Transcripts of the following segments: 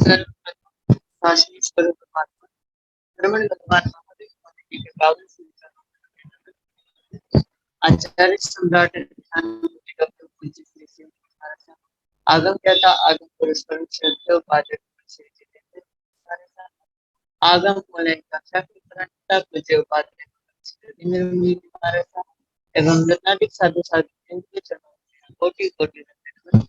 सर्वप्रथम शासनी स्वरूप परमात्मा रमण भगवान महादेव जी के पावन आचार्य सम्राट डॉक्टर पूज्य श्री श्री महाराज आगम ज्ञाता आगम पुरस्कार श्रद्धेय उपाध्याय श्री जितेंद्र महाराज आगम मूल्यांकन शास्त्र प्रणेता पूज्य उपाध्याय श्री रविंद्र महाराज एवं रत्नाधिक साधु साधु के चरणों कोटि कोटि नमन।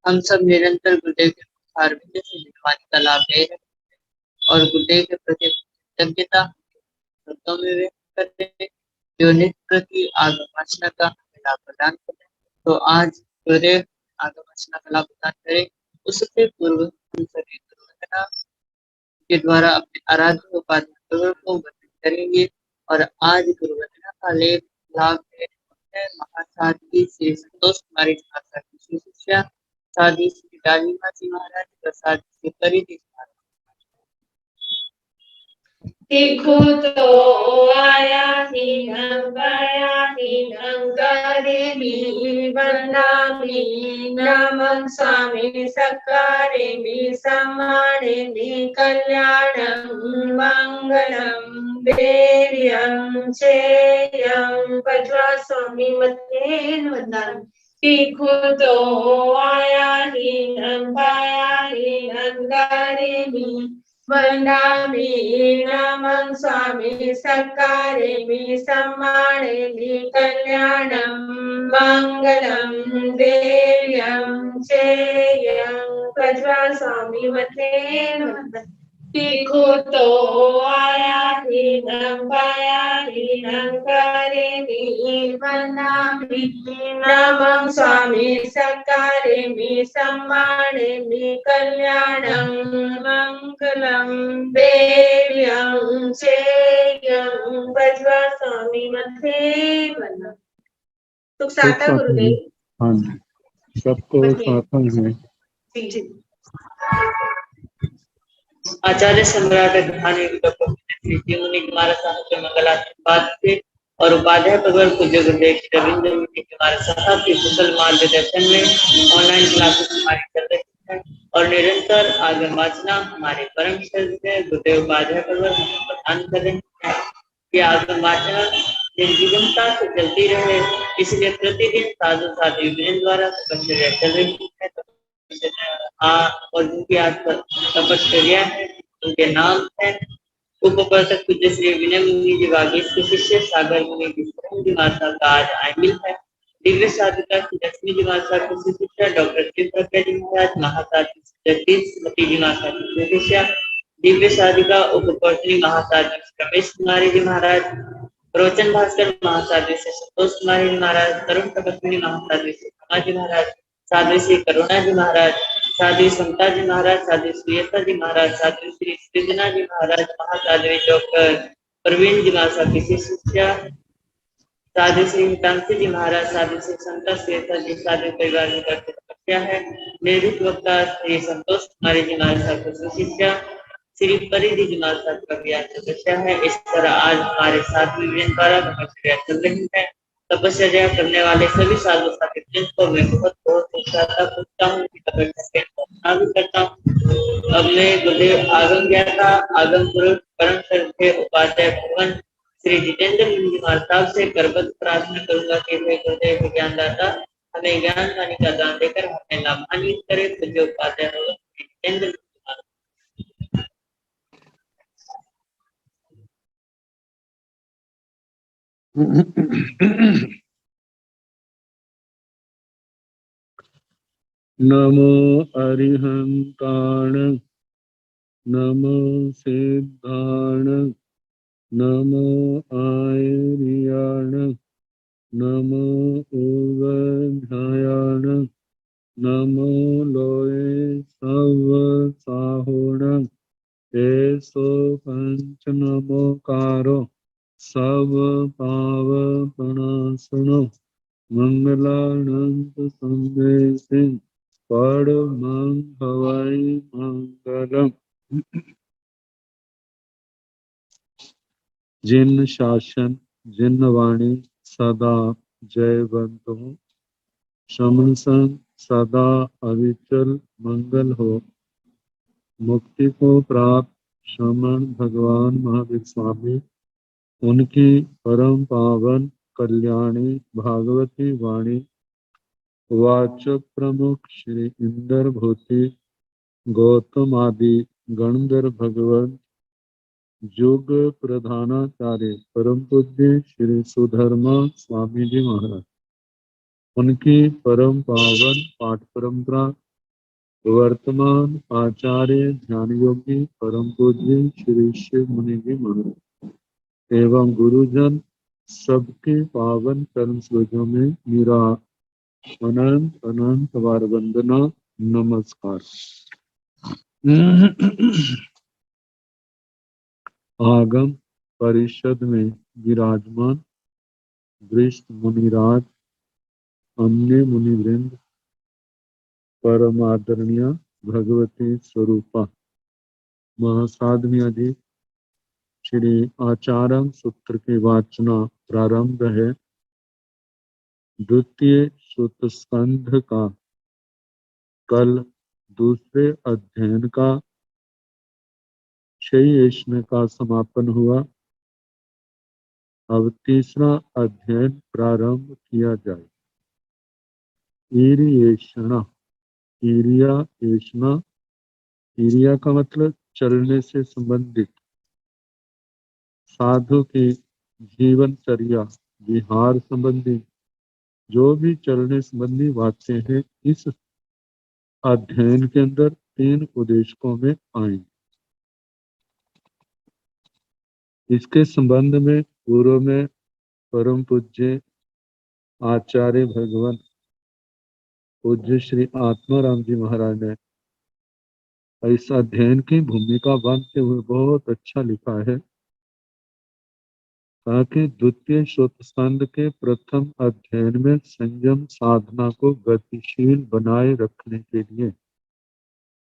हम सब निरंतर गुरुदेव के आरविंद से निर्वाणी का लाभ ले रहे हैं और गुरुदेव के प्रति कृतज्ञता शब्दों में व्यक्त करते हैं जो नित्य प्रति आगम वासना का लाभ प्रदान करें। तो आज गुरुदेव आगम वासना का लाभ प्रदान करें, उससे पूर्व हम सभी गुरुवंदना के द्वारा अपने आराध्य उपाध्याय को वर्णन करेंगे। और आज गुरुवंदना का लाभ है महासाध्वी श्री संतोष कुमारी महासाध्वी श्री शिष्या साधी श्री डालीमा जी महाराज प्रसाद श्री परिधि देखो तो आया ही नंगारे वंदामी नमन स्वामी सकारे समाणे कल्याणं मंगलम वीर्यं चेयं पज्वा स्वामी मते वंदन। देखो तो आया ही नंगारे वंदामी नमन स्वामी सकारे समाणे कल्याणं मंगलम वीर्यं चेयं पज्वा स्वामी मते वंदन। देखो तो आया ही नंगारे वंदामी नमन स्वामी सकारे समाणे कल्याणं मंगलम वीर्यं चेयं पज्वा स्वामी मते वंदन। सुख साता गुरुदेव। हाँ जी, सबको साथन है। आचार्य सम्राट ध्यानी डॉक्टर श्री जी मुनि कुमार साहब के मंगलाशीर्वाद से और उपाध्याय भगवान पूज्य गुरुदेव श्री रविंद्र मुनि कुमार साहब के कुशल मार्गदर्शन में ऑनलाइन क्लासेस हमारी चल रही है और निरंतर आगम वासना हमारे परम श्रद्धेय गुरुदेव उपाध्याय भगवान प्रदान कर रहे हैं कि आगम वासना निर्विघ्नता से चलती रहे, इसलिए प्रतिदिन साधु साधु द्वारा तपस्या चल रही है। और जिनकी आज तपस्या है उनके नाम है उपप्रसक पूज्य श्री विनय मुनि जी वागीश के शिष्य सागर मुनि जी माता का आज आमिल है। दिव्य साधुका श्री लक्ष्मी जी माता के शिष्य डॉक्टर शिवप्रज्ञा जी महाराज महासाध्वी जगदीश मती जी माता की शिष्या दिव्य साधुका उपकोषणी महासाध्वी रमेश कुमारी जी महाराज रोचन भास्कर महासाध्वी से संतोष कुमारी जी महाराज तरुण तपस्विनी महासाध्वी से कमा जी महाराज साध्वी श्री करुणा जी महाराज साध्वी समता जी महाराज साध्वी श्रीयता जी महाराज साध्वी श्री सृजना जी महाराज महासाध्वी डॉक्टर प्रवीण जी महाराज की शिष्या साध्वी श्री हितांशी जी महाराज साध्वी श्री समता श्रीयता जी साध्वी परिवार में करते तपस्या है। निवृत्त वक्ता श्री संतोष कुमारी जी महाराज की शिष्या श्री परिधि जी महाराज का भी आज तपस्या है। इस तरह आज हमारे साध्वी द्वारा तपस्या चल रही है। तपस्या करने वाले सभी साधु साथी को मैं बहुत बहुत पूछता हूँ कि तपस्या भी करता हूँ। अब मैं गुरुदेव आगम ज्ञाता आगम पुरुष परम श्रद्धेय उपाध्याय भगवान श्री जितेंद्र मुनि महाराज से करबद्ध प्रार्थना करूंगा कि हे गुरुदेव ज्ञानदाता हमें ज्ञान वाणी का दान देकर हमें लाभान्वित करे। पूज्य उपाध्याय भगवान जितेंद्र नमो अरिहंताण नमो सिद्धाण नमो आयर्याण नमो उवध्यायाण नमो लोये सव साहुण एसो पंच नमोकारो सब पाव प्रणासनो मंगलानंद संदेशे परमं भवाई मंगलम। जिन शासन जिन वाणी सदा जयवंत हो, श्रमण संग सदा अविचल मंगल हो। मुक्ति को प्राप्त श्रमण भगवान महावीर स्वामी, उनकी परम पावन कल्याणी भागवती वाणी वाचक प्रमुख श्री इंदर भूति गौतम आदि गणधर भगवत युग प्रधानाचार्य परम पूज्य श्री सुधर्मा स्वामी जी महाराज, उनकी परम पावन पाठ परंपरा वर्तमान आचार्य ध्यान योगी परम पूज्य श्री शिव मुनि जी महाराज एवं गुरुजन सबके पावन कर्म सूर्यों में मेरा अनंत अनंत बार वंदना नमस्कार। आगम परिषद में विराजमान वरिष्ठ मुनिराज, अन्य मुनिवृंद, परमादरणीय भगवती स्वरूपा महासाधनिया जी, श्री आचार्य सूत्र की वाचना प्रारंभ है। द्वितीय सूत्र स्कंध का कल दूसरे अध्ययन का शेषण का समापन हुआ। अब तीसरा अध्ययन प्रारंभ किया जाए। ईरियेषण, ईरिया एषणा, ईरिया का मतलब चलने से संबंधित, साधु की जीवनचर्या विहार संबंधी जो भी चलने संबंधी बातें हैं, इस अध्ययन के अंदर 3 उद्देश्यों में आएंगे। इसके संबंध में पूर्व में परम पूज्य आचार्य भगवान पूज्य श्री आत्माराम जी महाराज ने इस अध्ययन की भूमिका बांधते हुए बहुत अच्छा लिखा है, ताकि द्वितीय सूत्र स्कंध के प्रथम अध्ययन में संयम साधना को गतिशील बनाए रखने के लिए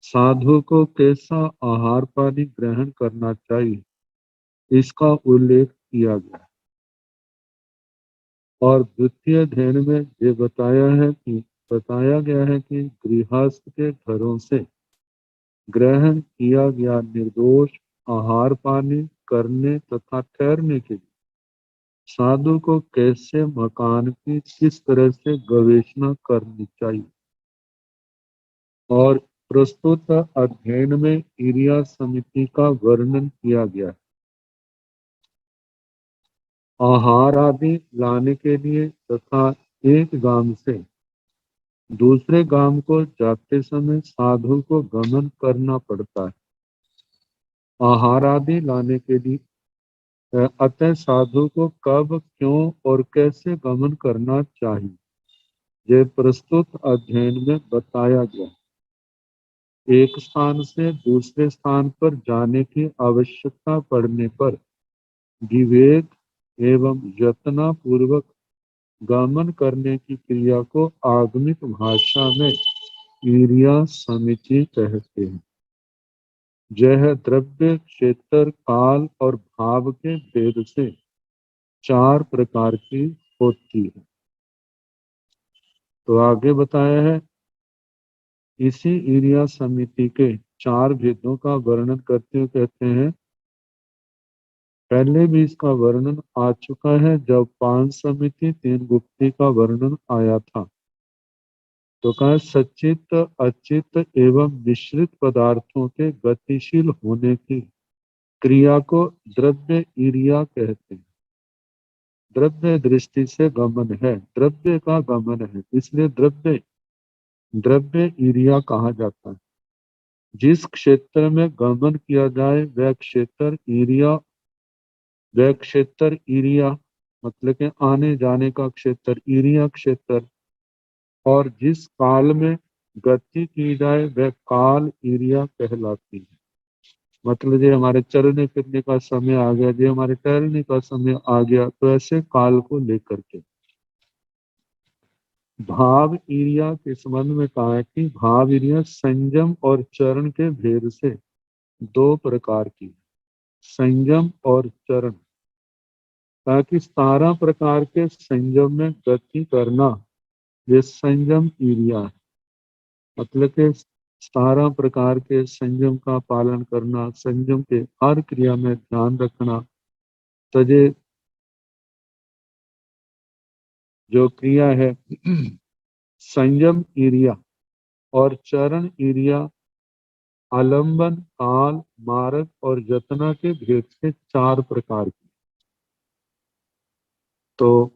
साधु को कैसा आहार पानी ग्रहण करना चाहिए, इसका उल्लेख किया गया। और द्वितीय अध्ययन में ये बताया गया है कि गृहस्थ के घरों से ग्रहण किया गया निर्दोष आहार पानी करने तथा ठहरने के लिए साधु को कैसे मकान की किस तरह से गवेषणा करनी चाहिए। और प्रस्तुत अध्ययन में ईरिया समिति का वर्णन किया गया। आहार आदि लाने के लिए तथा एक गांव से दूसरे गांव को जाते समय साधु को गमन करना पड़ता है। आहार आदि लाने के लिए अतः साधु को कब, क्यों और कैसे गमन करना चाहिए, ये प्रस्तुत अध्ययन में बताया गया। एक स्थान से दूसरे स्थान पर जाने की आवश्यकता पड़ने पर विवेक एवं यत्न पूर्वक गमन करने की क्रिया को आगमिक भाषा में ईरिया समिति कहते हैं। यह द्रव्य, क्षेत्र, काल और भाव के भेद से 4 प्रकार की होती है। तो आगे बताया है, इसी ईरिया समिति के 4 भेदों का वर्णन करते हुए कहते हैं, पहले भी इसका वर्णन आ चुका है जब 5 समिति 3 गुप्ती का वर्णन आया था। तो कहा सचित अचित एवं मिश्रित पदार्थों के गतिशील होने की क्रिया को द्रव्य ईरिया कहते हैं। द्रव्य दृष्टि से गमन है, द्रव्य का गमन है, इसलिए द्रव्य ईरिया कहा जाता है। जिस क्षेत्र में गमन किया जाए वह क्षेत्र ईरिया मतलब के आने जाने का क्षेत्र ईरिया क्षेत्र, और जिस काल में गति की जाए वह काल ईरिया कहलाती है। मतलब जो हमारे चलने फिरने का समय आ गया, जो हमारे टहलने का समय आ गया, तो ऐसे काल को लेकर के भाव ईरिया के संबंध में कहा है कि भाव ईरिया संयम और चरण के भेद से 2 प्रकार की, संयम और चरण, ताकि 17 प्रकार के संयम में गति करना ये संयम ईरिया है। मतलब के सारा प्रकार के संयम का पालन करना, संयम के हर क्रिया में ध्यान रखना। तजे जो क्रिया है संयम क्रिया और चरण क्रिया आलंबन, काल, मार्ग और यतना के भेद से 4 प्रकार की। तो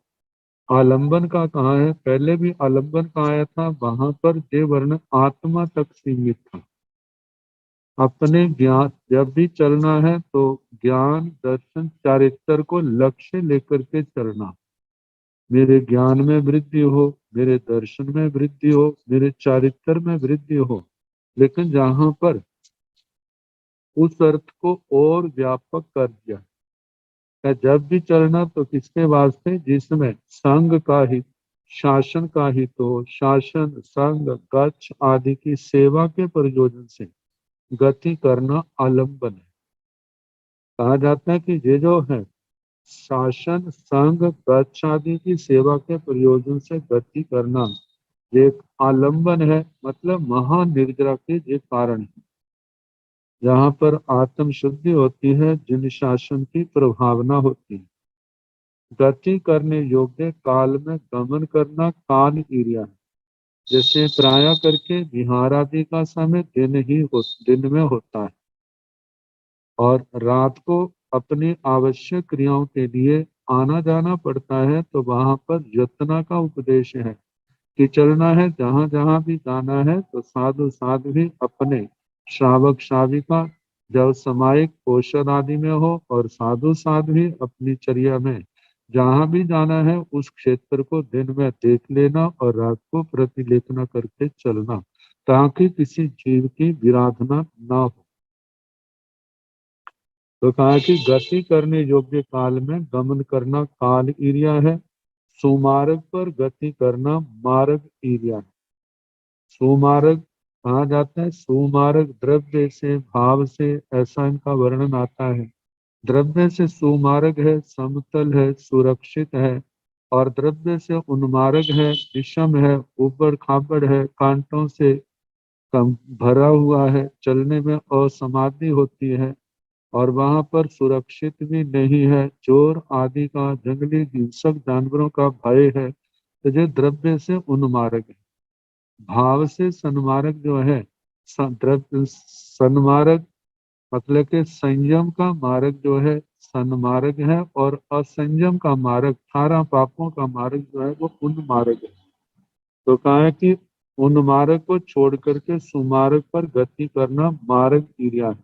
आलंबन का कहा है, पहले भी आलंबन का आया था, वहां पर जे वर्ण आत्मा तक सीमित था। अपने ज्ञान जब भी चलना है तो ज्ञान दर्शन चारित्र को लक्ष्य लेकर के चलना। मेरे ज्ञान में वृद्धि हो, मेरे दर्शन में वृद्धि हो, मेरे चारित्र में वृद्धि हो। लेकिन जहां पर उस अर्थ को और व्यापक कर दिया है, जब भी चलना तो किसके वास्ते, जिसमें संघ का हित, शासन का हित हो, शासन, संघ, गच्छ आदि की सेवा के प्रयोजन से गति करना आलंबन है। कहा जाता है कि ये जो है शासन, संघ, गच्छ आदि की सेवा के प्रयोजन से गति करना एक आलंबन है। मतलब महानिर्जरा के ये कारण है। जहाँ पर आत्म शुद्धि होती है, जिन शासन की प्रभावना होती है। गति करने योग्य काल में गमन करना काल क्रिया है। जैसे प्राय करके विहार आदि का समय दिन में होता है और रात को अपनी आवश्यक क्रियाओं के लिए आना जाना पड़ता है, तो वहां पर यतना का उपदेश है कि चलना है, जहां जहां भी जाना है तो साधु साधु भी अपने श्रावक श्राविका जब सामायिक पोषण आदि में हो, और साधु साधु भी अपनी चर्या में जहां भी जाना है उस क्षेत्र को दिन में देख लेना और रात को प्रतिलेखना करके चलना, ताकि किसी जीव की विराधना ना हो। तो कहा कि गति करने योग्य काल में गमन करना काल क्रिया है। सुमार्ग पर गति करना मार्ग क्रिया है। सुमार्ग कहा जाता है, सुमार्ग द्रव्य से, भाव से, ऐसा इनका वर्णन आता है। द्रव्य से सुमार्ग है, समतल है, सुरक्षित है, और द्रव्य से उन्मार्ग है, विषम है, ऊबड़ खाबड़ है, कांटों से कम भरा हुआ है, चलने में असमाधि होती है, और वहां पर सुरक्षित भी नहीं है, चोर आदि का, जंगली हिंसक जानवरों का भय है। तो जो द्रव्य से उन्मार्ग है। भाव से सन्मार्ग जो है, सन्मार्ग मतलब कि संयम का मार्ग जो है सन्मार्ग है, और असंयम का मार्ग, 18 पापों का मार्ग जो है वो उन्मार्ग है। तो कहा है कि उन्मार्ग को छोड़ करके सुमार्ग पर गति करना मार्ग क्रिया है।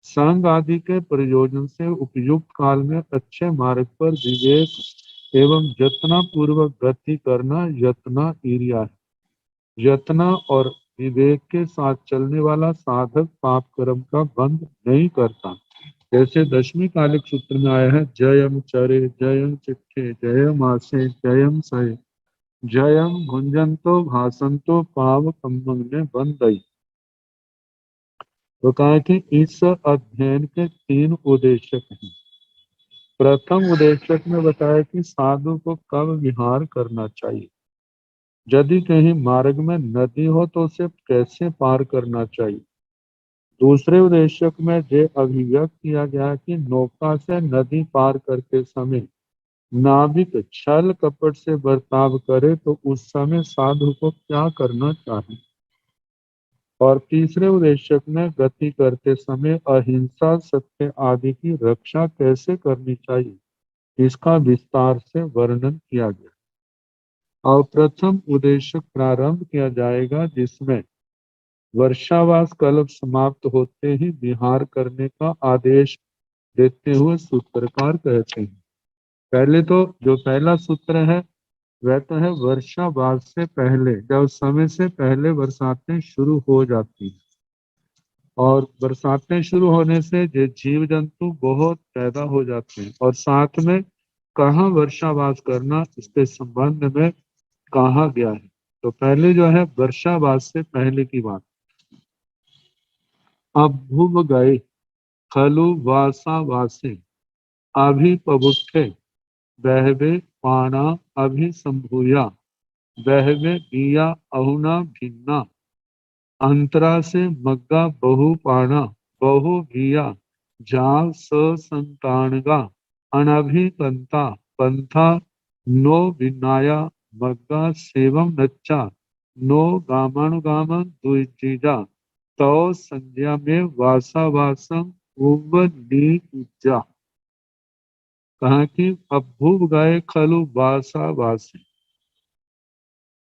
संघ आदि के प्रयोजन से उपयुक्त काल में अच्छे मार्ग पर विवेक एवं यत्न पूर्वक गति करना यत्ना क्रिया है। यत्न और विवेक के साथ चलने वाला साधक पाप कर्म का बंध नहीं करता। जैसे 10वीं कालिक सूत्र में आया है, जयम चरे, जयम चिट्ठे, जयम आसे, जयम सहे, जयम भुंजंतो भासंतो पाव कम्मंग ने बंदई। तो कहा कि इस अध्ययन के 3 उद्देश्य हैं। प्रथम उद्देश्य में बताया कि साधु को कब विहार करना चाहिए, यदि कहीं मार्ग में नदी हो तो उसे कैसे पार करना चाहिए। दूसरे उद्देश्य में ये अभिव्यक्त किया गया कि नौका से नदी पार करते समय नाविक छल कपट से बर्ताव करे तो उस समय साधु को क्या करना चाहिए। और तीसरे उद्देश्य में गति करते समय अहिंसा, सत्य आदि की रक्षा कैसे करनी चाहिए, इसका विस्तार से वर्णन किया गया। और प्रथम उद्देश्य प्रारंभ किया जाएगा, जिसमें वर्षावास कल्प समाप्त होते ही विहार करने का आदेश देते हुए सूत्रकार कहते हैं। पहले तो जो पहला सूत्र है वह तो है वर्षावास से पहले, जब समय से पहले बरसातें शुरू हो जाती हैं, और बरसातें शुरू होने से ये जीव जंतु बहुत पैदा हो जाते हैं, और साथ में कहाँ वर्षावास करना इसके संबंध में कहा गया है। तो पहले जो है वर्षावास से पहले की बात। अब भूव गए खलु वासा वासे अभिपबुष्ठे बहवे पाणा अभिसंभूया बहवे बिया अहुना भिन्ना अंतरा से मग्गा बहु पाणा बहु भिया जाव संतानगा अनभिकंता पंथा नो विनाया मग्गा सेवम नच्चा नो गामानुगाम द्विजीजा तो संज्ञा में वासा वासम उज्जा। कहा कि अभूव गए खलु वासा वासी।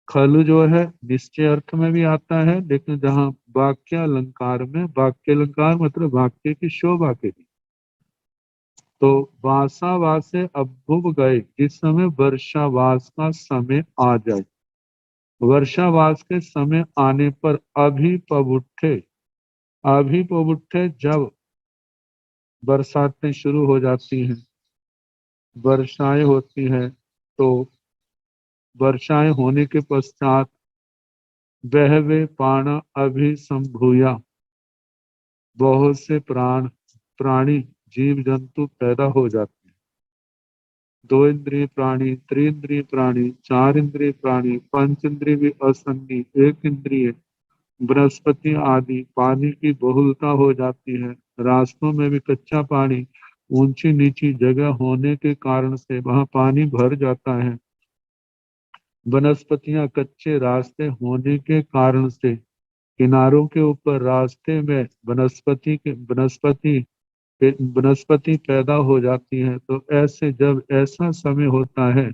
खलु जो है निश्चय अर्थ में भी आता है, लेकिन जहाँ वाक्य अलंकार में, वाक्य अलंकार मतलब वाक्य की शोभा के लिए, तो वासावास से अभूव गए जिस समय वर्षावास का समय आ जाए। वर्षावास के समय आने पर अभिपवुठे, अभिपवुठे जब बरसातें शुरू हो जाती हैं, वर्षाएं होती हैं, तो वर्षाएं होने के पश्चात बहवे पाण अभिसंभूया, बहुत से प्राणी जीव जंतु पैदा हो जाते हैं। 2 इंद्रिय प्राणी, 3 इंद्रिय प्राणी, 4 इंद्रिय प्राणी, 5 इंद्रिय भी असन्नी, 1 इंद्रिय, वनस्पति आदि। पानी की बहुलता हो जाती है। रास्तों में भी कच्चा पानी, ऊंची नीची जगह होने के कारण से वहां पानी भर जाता है। वनस्पतियां कच्चे रास्ते होने के कारण से किनारों के ऊपर रास्ते में वनस्पति पैदा हो जाती है। तो ऐसे जब ऐसा समय होता है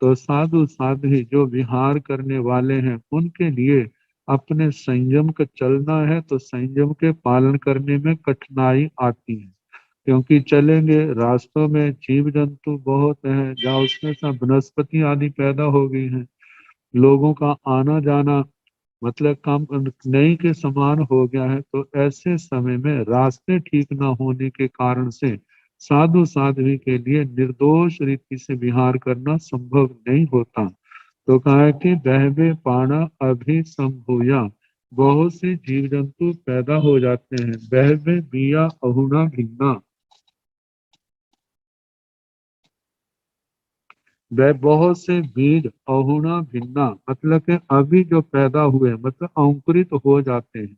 तो साधु साध्वी जो विहार करने वाले हैं उनके लिए अपने संयम का चलना है, तो संयम के पालन करने में कठिनाई आती है, क्योंकि चलेंगे रास्तों में जीव जंतु बहुत हैं, जहाँ उसमें सब वनस्पति आदि पैदा हो गई हैं। लोगों का आना जाना मतलब काम नई के समान हो गया है। तो ऐसे समय में रास्ते ठीक न होने के कारण से साधु साध्वी के लिए निर्दोष रीति से विहार करना संभव नहीं होता। तो कहा है कि बहवे पाणा अभिसंभूया, बहुत से जीव जंतु पैदा हो जाते हैं। बहवे बिया अहुना भिन्ना, वह बहुत से बीज अहुना भिन्ना मतलब के अभी जो पैदा हुए मतलब अंकुरित हो जाते हैं।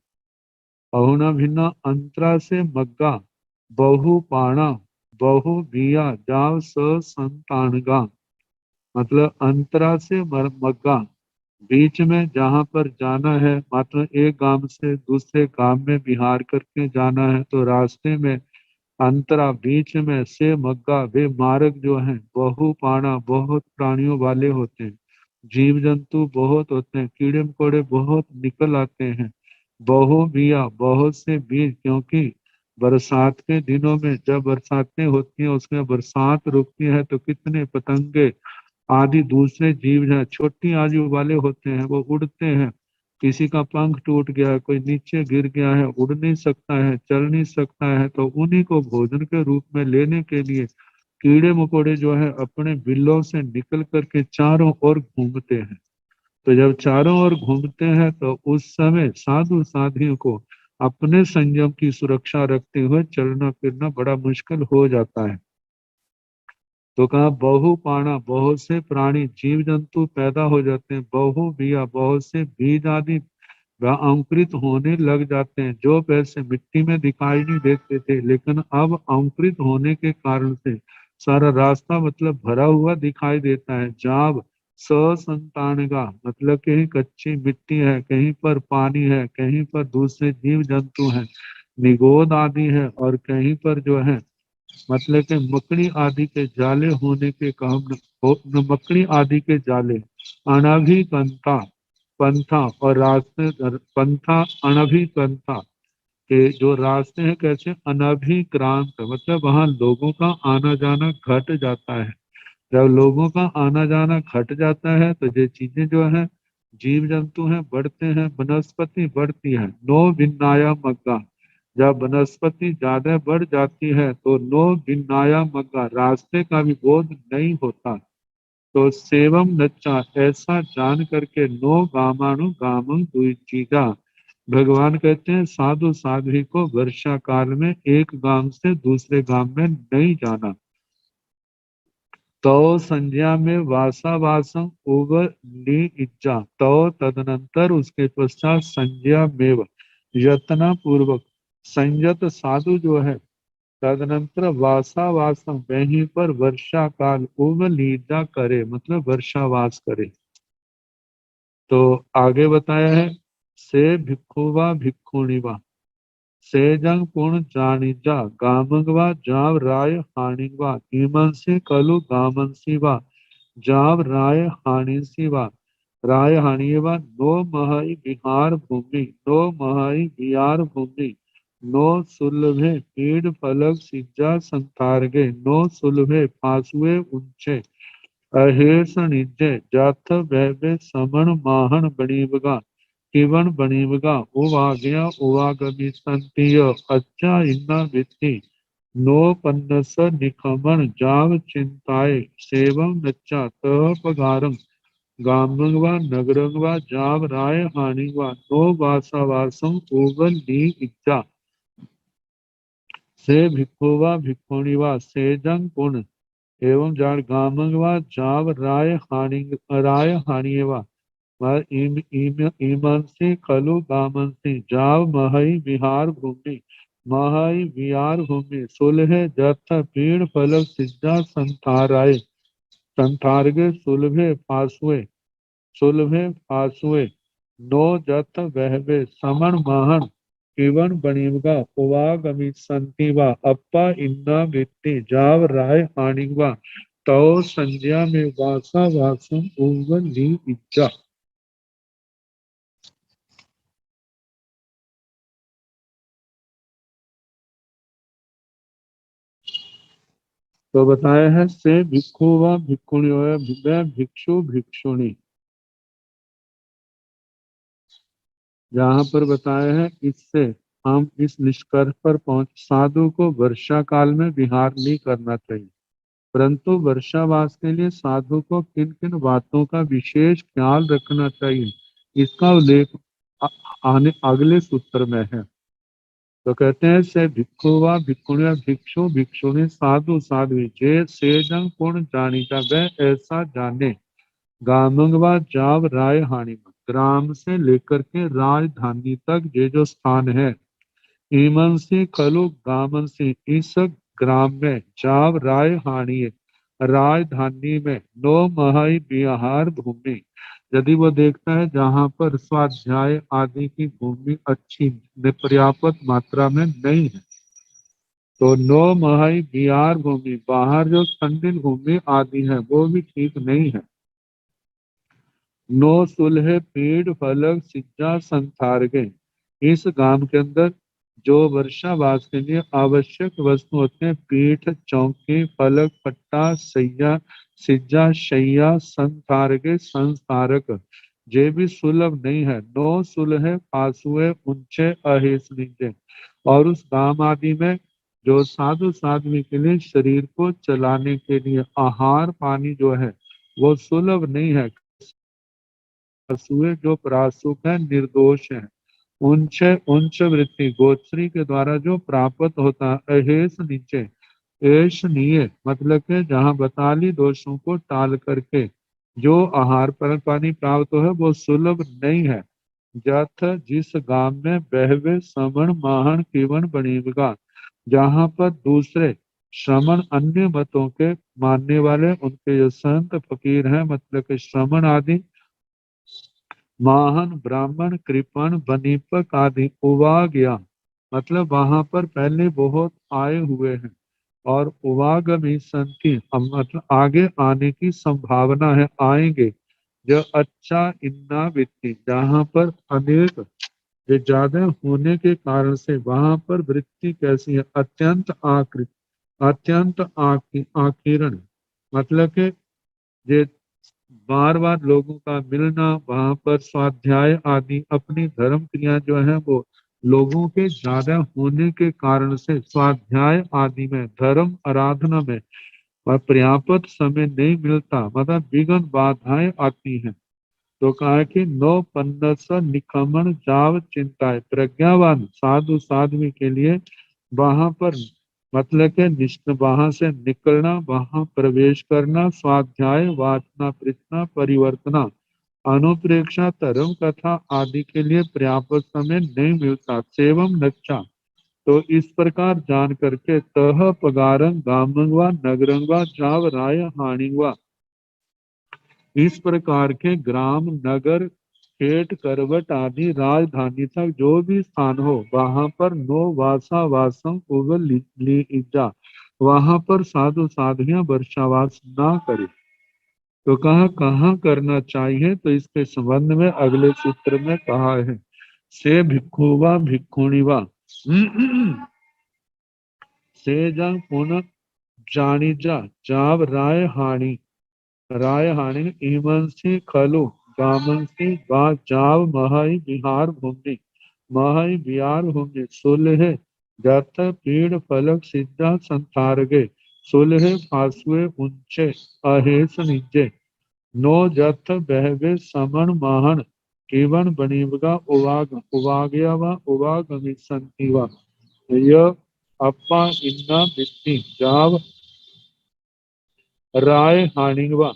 अहुना भिन्ना अंतरा से मग्गा बहु पाणा बहु बिया जाव संतानगा, मतलब अंतरा से मग्गा बीच में जहां पर जाना है, मात्र एक गांव से दूसरे गांव में विहार करके जाना है, तो रास्ते में अंतरा बीच में से मग्गा वे मार्ग जो हैं बहु पाणा बहुत प्राणियों वाले होते हैं। जीव जंतु बहुत होते हैं, कीड़े मकोड़े बहुत निकल आते हैं। बहु बिया बहुत से बीज, क्योंकि बरसात के दिनों में जब बरसातें होती हैं उसमें बरसात रुकती है तो कितने पतंगे आदि दूसरे जीव हैं छोटी आयु वाले होते हैं, वो उड़ते हैं। किसी का पंख टूट गया है, कोई नीचे गिर गया है, उड़ नहीं सकता है, चल नहीं सकता है, तो उन्हीं को भोजन के रूप में लेने के लिए कीड़े मकोड़े जो है अपने बिलों से निकल करके चारों ओर घूमते हैं। तो जब चारों ओर घूमते हैं तो उस समय साधु साधियों को अपने संयम की सुरक्षा रखते हुए चलना फिरना बड़ा मुश्किल हो जाता है। तो कहा बहु पाणा बहुत से प्राणी जीव जंतु पैदा हो जाते हैं। बहु बिया बहुत से बीज आदि अंकुरित होने लग जाते हैं, जो पैसे मिट्टी में दिखाई नहीं देते थे लेकिन अब अंकुरित होने के कारण से सारा रास्ता मतलब भरा हुआ दिखाई देता है। जाब संतानगा मतलब कहीं कच्ची मिट्टी है, कहीं पर पानी है, कहीं पर दूसरे जीव जंतु हैं, निगोद आदि है, और कहीं पर जो है मतलब के मकड़ी आदि के जाले होने के कारण मकड़ी आदि के जाले अनाभिकंता पंथा और रास्ते पंथा अनभिकंता के जो रास्ते हैं कैसे अनभिक्रांत मतलब वहां लोगों का आना जाना घट जाता है। जब लोगों का आना जाना घट जाता है तो ये चीजें जो है जीव जंतु हैं बढ़ते हैं, वनस्पति बढ़ती है। नो भिन्नाया मग्गा, जब वनस्पति ज्यादा बढ़ जाती है तो नो भिन्नाया मग्गा रास्ते का भी बोध नहीं होता। तो सेवम नच्चा ऐसा जान करके नो गामानु गामं द्विचीगा, भगवान कहते हैं साधु साध्वी को वर्षा काल में एक गांव से दूसरे गांव में नहीं जाना। तो संज्ञा में वासा वासम उव नी इज्जा, तो तदनंतर उसके पश्चात संज्ञा में यत्न पूर्वक संयत साधु जो है, तदनंतर वासा वासम वहीं पर वर्षा काल उव लीजा करे, मतलब वर्षावास करे। तो आगे बताया है से भिक्षुवा भिक्षुणीवा सेजंग पूर्ण जानिजा गामंगवा जाव राय हानिवा ईमंसी कलु गामंसी वा जाव राय हानिसी वा राय हानिवा नो महई विहार भूमि नो महई विहार भूमि नो सुलभे पीड़ फलक सिज्जा संतारगे नो सुलभे फासुए ऊंचे अहेस निजे जाथ वैवे समण माहन बणीबगा किवन बणीबगा उवागया उवागमी संतिय अच्छा इन्ना वित्ति नो पन्नस निखमन जाव चिंताए सेवम नच्चा तह पगारम गामंगवा नगरंगवा जाव राय हानिवा नो वासा वासम ओगन नी इच्छा से भिक्षुवा भिक्षुणीवा सेजंग पुन एवं जाड़ गामंगवा जाव राय हानिवा ईमंसी खलु गामंसी जाव महई विहार भूमि महई विहार भूमि सुलह जथ पीड़ फलक सिद्धा संथाराय संथारगे सुलभे फासुए नो जथ वहवे समण महन किवन बणीवगा उवागमि संतिवा अप्पा इन्ना वित्ति जाव राय हानिवा तो संज्ञा में वासा वासम उवन ली इच्छा। तो बताया है से भिक्षु व भिक्षुणी भिक्षु भिक्षुणी, यहाँ पर बताया है इससे हम इस निष्कर्ष पर पहुंच साधु को वर्षा काल में विहार नहीं करना चाहिए, परंतु वर्षावास के लिए साधु को किन किन बातों का विशेष ख्याल रखना चाहिए इसका उल्लेख आने अगले सूत्र में है। तो कहते हैं से भिक्षु व भिक्षुणी भिक्षु भिक्षुणी साधु साध्वी जे से जंग पूर्ण जानी का वह ऐसा जाने गामंगवा जाव राय हानि ग्राम से लेकर के राजधानी तक ये जो स्थान है ईमनसी खलु गामनसी इस ग्राम में जाव राय हानि राजधानी में नो महाई बिहार भूमि यदि वो देखता है जहाँ पर स्वाध्याय आदि की भूमि अच्छी पर्याप्त मात्रा में नहीं है तो नो महाई बिहार भूमि बाहर जो संदिग्ध भूमि आदि है वो भी ठीक नहीं है। नो सुलह पेड़ फलक सिज्जा संथारगे इस गांव के अंदर जो वर्षावास के लिए आवश्यक वस्तु होते हैं पीठ चौकी फलक पट्टा सैया सिज्जा शैया संथारगे संस्थारक जे भी सुलभ नहीं है। नो सुलह पासुए ऊंचे अहेस नीचे और उस गांव आदि में जो साधु साध्वी के लिए शरीर को चलाने के लिए आहार पानी जो है वो सुलभ नहीं है। जो परासुक है निर्दोष है उच्च उच्च वृत्ति गोत्री के द्वारा जो प्राप्त होता है अहेस नीचे ऐशनीय मतलब के जहाँ बताली दोषों को टाल करके जो आहार पर पानी प्राप्त हो है वो सुलभ नहीं है। जथ जिस गांव में बहवे श्रमण माहन कीवन बणीवगा जहाँ पर दूसरे श्रमण अन्य मतों के मानने वाले उनके जो संत फकीर हैं मतलब के श्रमण आदि माहन ब्राह्मण कृपण बनीपक आदि उवा गया मतलब वहां पर पहले बहुत आए हुए हैं और उवागमी संति मतलब आगे आने की संभावना है आएंगे जो अच्छा इन्ना वृत्ति जहाँ पर अनेक जो ज्यादा होने के कारण से वहां पर वृत्ति कैसी है अत्यंत आकीर्ण मतलब के ये बार बार लोगों का मिलना वहां पर स्वाध्याय आदि अपनी धर्म क्रिया जो है वो लोगों के ज्यादा होने के कारण से स्वाध्याय आदि में धर्म आराधना में पर्याप्त समय नहीं मिलता मतलब विघ्न बाधाएं आती हैं। तो कहा कि नौ पन्नस निखमन जाव चिंताएं प्रज्ञावान साधु साध्वी के लिए वहां पर मतलब के वहां से निकलना, वहां प्रवेश करना, स्वाध्याय, वाचना, पृच्छना, परिवर्तना, अनुप्रेक्षा, धर्म कथा आदि के लिए पर्याप्त समय नहीं मिलता। सेवम नक्षा, तो इस प्रकार जान करके तह पगारं गामंगवा नगरंगवा जाव राय हानिंगवा, इस प्रकार के ग्राम, नगर, खेत, करवट आदि राजधानी तक जो भी स्थान हो, वहां पर नो वासा वासम उगल लीजा, वहां पर साधु साधुयां वर्षावास ना करे। तो कहा कहाँ करना चाहिए, तो इसके संबंध में अगले सूत्र में कहा है, से भिक्षुवा भिक्षुणीवा से जंग पुनः जानिजा जाव राय हानि इमंसी खलु गामंसी गा जाव महाई बिहार भूमि महाई बिहार भूमि सुलह जथ पीड़ फलक सिद्धा संतारगे सुलह फासुए ऊंचे अहेस निजे नो जथ बहवे समन महान केवन बनीवगा उवागया व उवागमि संतीवा यह अप्पा इन्ना बिस्ती जाव राय हानिवा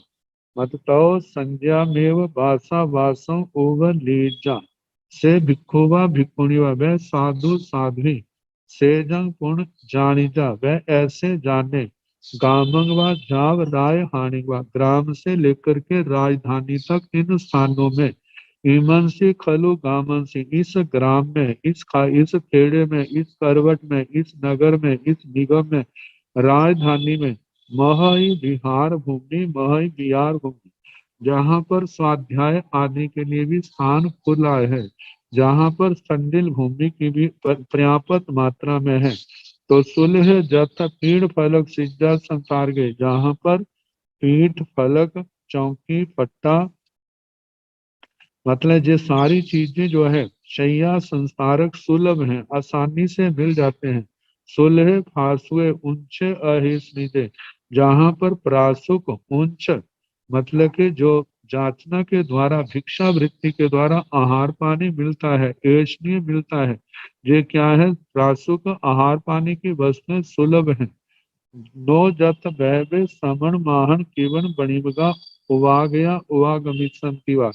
मत तो संज्ञा मेव भाषा वासम ओवर लीजा से भिक्षुवा भिक्षुणीवा, वह साधु साध्वी से जंग पुण्य जानिजा, वह ऐसे जाने, गामंगवा जाव राय हानिवा, ग्राम से लेकर के राजधानी तक इन स्थानों में, ईमन से खलु गामन से, इस ग्राम में, इस खेड़े में, इस करवट में, इस नगर में, इस निगम में, राजधानी में, महई विहार भूमि महई विहार भूमि, जहाँ पर स्वाध्याय आदि के लिए भी स्थान खुला है, जहाँ पर संडिल भूमि की भी पर्याप्त मात्रा में है। तो सुलह जथ पीठ फलक सिज्जा संसार गए, जहाँ पर पीठ फलक चौकी पट्टा, मतलब ये सारी चीजें जो है शैया संस्कारक सुलभ हैं, आसानी से मिल जाते हैं। सुलह फासुए उंच अहिस्निदे, जहाँ पर प्रासुक उंच, मतलब कि जो जाचना के द्वारा, भिक्षा वृत्ति के द्वारा आहार पानी मिलता है, ऐशनीय मिलता है, ये क्या है, प्रासुक आहार पानी की वस्तुएं सुलभ है। नो जत बहबे समण माहन केवन बणिबगा उवा गया उवागमित संतिवा,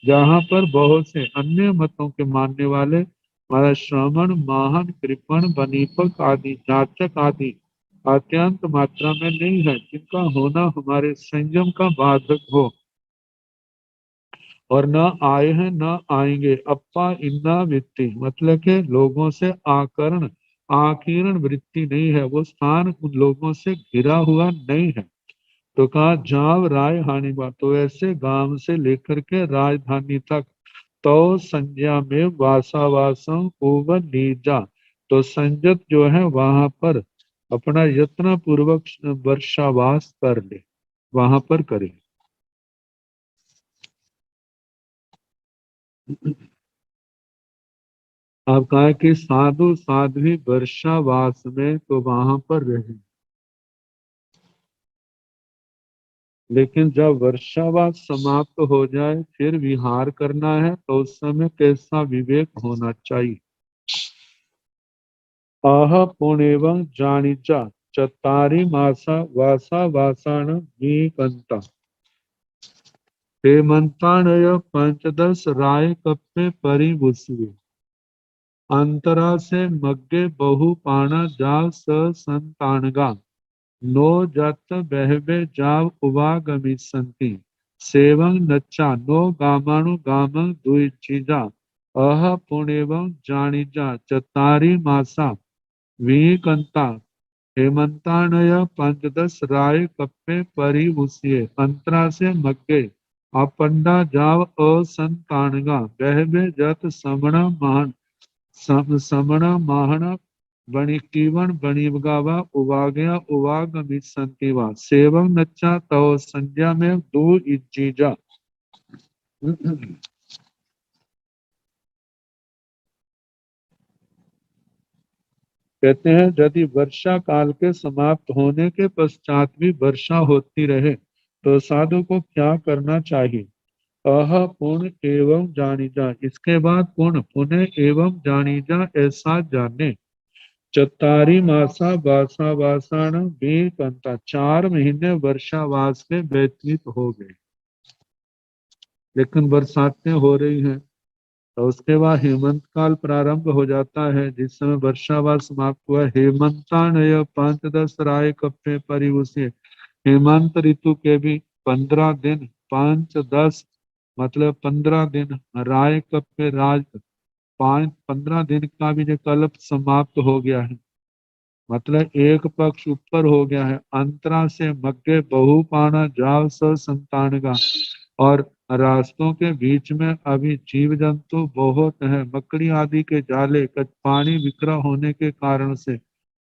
जहाँ पर बहुत से अन्य मतों के मानने वाले हमारा श्रवण माहन कृपण बनीपक आदि जाचक आदि अत्यंत मात्रा में नहीं है, जिनका होना हमारे संयम का बाधक हो, और न आए हैं न आएंगे। अप्पा इन्ना वृत्ति, मतलब के लोगों से आकीर्ण वृत्ति नहीं है, वो स्थान उन लोगों से घिरा हुआ नहीं है। तो कहा जाव राय हानिबा, तो ऐसे गांव से लेकर के राजधानी तक, तो संज्ञा में वासावासम ओवर नीजा, तो संजत जो है वहां पर अपना यत्न पूर्वक वर्षावास कर ले, वहां पर करे। अब कहा कि साधु साध्वी वर्षावास में तो वहां पर रहे, लेकिन जब वर्षावास समाप्त हो जाए फिर विहार करना है, तो उस समय कैसा विवेक होना चाहिए। आह पुण्यवं जानिचा चतारी मासा वासा वासाण मीकंता हेमंतानय पंचदश राय कप्पे परिभुस्वे अंतरा से मग्गे बहु पाणा जा स संतानगा नो जत बहवे जाव उवागमि संति सेवं नच्चा नो गामाणु गामं दुईचिजा अह पुण्यवं जानिजा चतारी मासा विकंता हेमंतानय पंचदश राय कप्पे परिभूषिये अंतरा से मग्गे अपंडा जाव असंतानगा बहवे जत समण महान समण माहण बणिकीवन बणिवगावा उवागया उवागमि संतिवा सेवं नच्चा तव संज्ञा में दो इज्जीजा। कहते हैं यदि वर्षा काल के समाप्त होने के पश्चात भी वर्षा होती रहे तो साधु को क्या करना चाहिए। अह पुण्य एवं जानीजा, इसके बाद पुण्य पुण्य एवं जानीजा, ऐसा जाने चतारी मासा बासा बासाण बेकंता, 4 महीने वर्षावास के व्यतीत हो गए, लेकिन बरसातें हो रही हैं। तो उसके बाद हेमंत काल प्रारंभ हो जाता है, जिस समय वर्षावास समाप्त हुआ। हेमंतानय 5-10 राय कप्पे परिउष्य, हेमंत ऋतु के भी 15 दिन, 5-10 मतलब 15 दिन, राय कप्पे राज 15 दिन का भी जो कल्प समाप्त हो गया है, मतलब एक पक्ष ऊपर हो गया है। अंतरा से मग्गे बहुपाना जाव स संतानगा, और रास्तों के बीच में अभी जीव जंतु बहुत है, मकड़ी आदि के जाले, पानी विक्रय होने के कारण से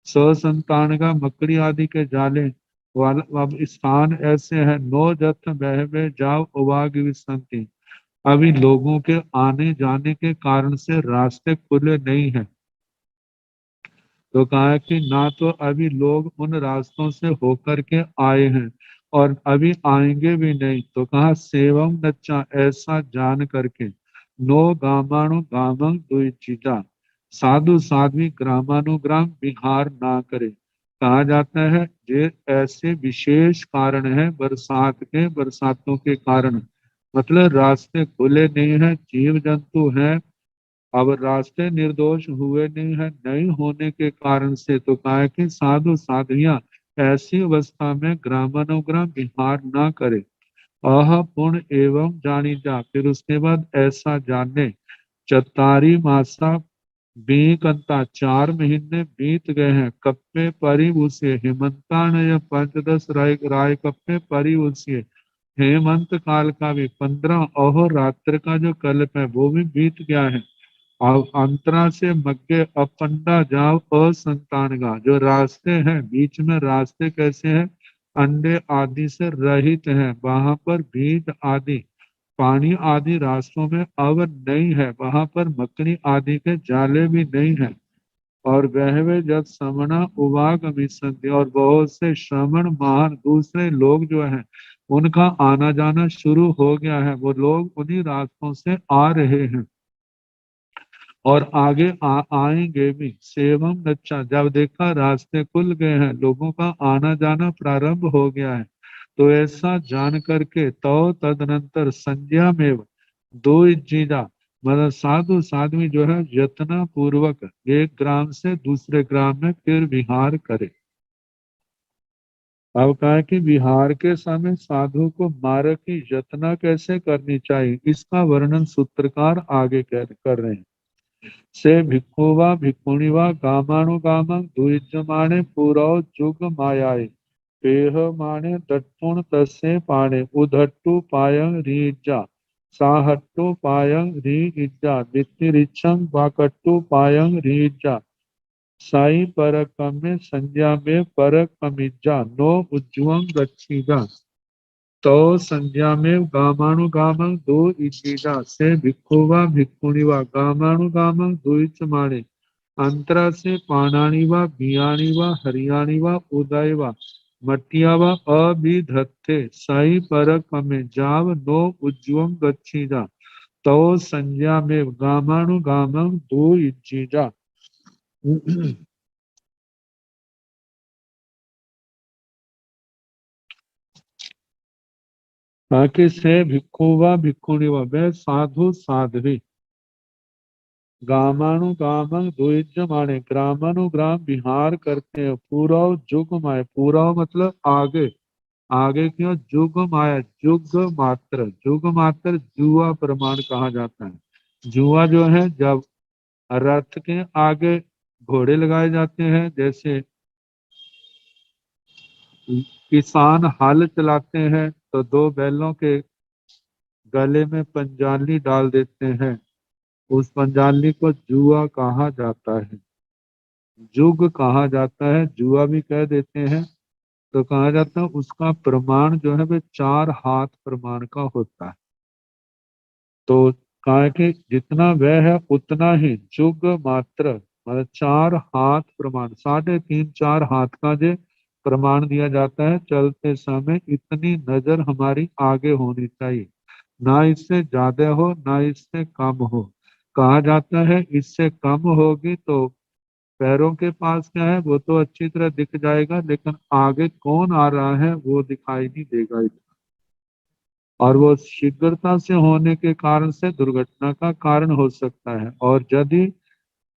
ससंतानगा, मकड़ी आदि के जाले वाला अब स्थान ऐसे है। नो जथ बहवे जाव उवाग विसंति, अभी लोगों के आने जाने के कारण से रास्ते खुले नहीं है। तो कहा कि ना तो अभी लोग उन रास्तों से होकर के आए हैं और अभी आएंगे भी नहीं। तो कहा सेवम नच्चा, ऐसा जान करके, नो गामाणु गामं द्विचिता, साधु साध्वी ग्रामानुग्राम विहार ना करे। कहा जाता है ये ऐसे विशेष कारण है बरसात के, बरसातों के कारण, मतलब रास्ते खुले नहीं है, जीव जंतु हैं, अब रास्ते निर्दोष हुए नहीं है, नहीं होने के कारण से। तो कहा है कि साधु साधियां ऐसी अवस्था में ग्रामानुग्राम विहार ना करे। अह पुण्य एवं जानी जा, फिर उसके बाद ऐसा जानने। चतारी मासा बीकंता, 4 महीने बीत गए हैं, कप्पे परि उसे हेमंतानय 5-10 राय कप्पे परि उसे, हेमंत काल का भी 15 अहोरात्र का जो कल्प है वो भी बीत गया है। और अंतरा से मग्गे अपंडा जाव असंतानगा, जो रास्ते हैं बीच में, रास्ते कैसे हैं, अंडे आदि से रहित हैं, वहां पर बीज आदि पानी आदि रास्तों में अब नहीं है, वहां पर मकड़ी आदि के जाले भी नहीं है। और वहवे जब श्रमणा उवाग मिसंति, और बहुत से श्रमण महान दूसरे लोग जो हैं उनका आना जाना शुरू हो गया है, वो लोग उन्हीं रास्तों से आ रहे हैं और आगे आएंगे भी। सेवम नच्चा, जब देखा रास्ते खुल गए हैं, लोगों का आना जाना प्रारंभ हो गया है, तो ऐसा जान करके तो तदनंतर संज्ञा में दो इज्जीजा, मतलब साधु साध्वी जो है यत्न पूर्वक एक ग्राम से दूसरे ग्राम में फिर विहार करे। अब कहा कि विहार के समय साधु को मार्ग की यत्न कैसे करनी चाहिए, इसका वर्णन सूत्रकार आगे कर रहे हैं। से भिक्खुवा भिक्खुणीवा गामानुगामं द्विजमाने पुरौ जुग मायाय, पेह माने दट्टुण तस्य पाणे, उधट्टु पायं रीजा, साहट्टु पायं रीजा, नित्यरिच्छं वाकट्टु पायं रीजा, साई परकम्य संज्ञा में परकमिज्जा, नो उज्ज्वं गच्छिगा। तो संज्ञा में गामानुगामं दो इचीजा, से भिक्खुवा भिक्खुणीवा गामानुगामं दो इचमाणे, अंतरा से पाणानि वा बियानि वा हरियाणि वा उदय वा मटिया वा अभिधत्ते, साई परकमे जाव नो उज्ज्वं गच्छिजा। तो संज्ञा में गामानुगामं दो इचीजा। बाकी से भिक्खुवा भिक्खुणी वा, वह साधु साध्वी, गामानुगामं द्विजमाने, ग्रामानुग्राम विहार करते हैं, पूरव जुग माय, पूरव मतलब आगे, आगे क्यों, जुग माया, जुग मात्र जुआ प्रमाण कहा जाता है। जुआ जो है जब रथ के आगे घोड़े लगाए जाते हैं, जैसे किसान हल चलाते हैं तो दो बैलों के गले में पंजाली डाल देते हैं, उस पंजाली को जुआ कहा जाता है, जुग कहा जाता है, जुआ भी कह देते हैं। तो कहा जाता है उसका प्रमाण जो है वह 4 हाथ प्रमाण का होता है। तो कहा है कि जितना वह है उतना ही जुग मात्र, मतलब 4 हाथ प्रमाण, 3.5-4 हाथ का जो प्रमाण दिया जाता है, चलते समय इतनी नजर हमारी आगे होनी चाहिए, ना इससे ज्यादा हो ना इससे कम हो। कहा जाता है इससे कम होगी तो पैरों के पास क्या है वो तो अच्छी तरह दिख जाएगा, लेकिन आगे कौन आ रहा है वो दिखाई नहीं देगा इतना। और वो शीघ्रता से होने के कारण से दुर्घटना का कारण हो सकता है। और यदि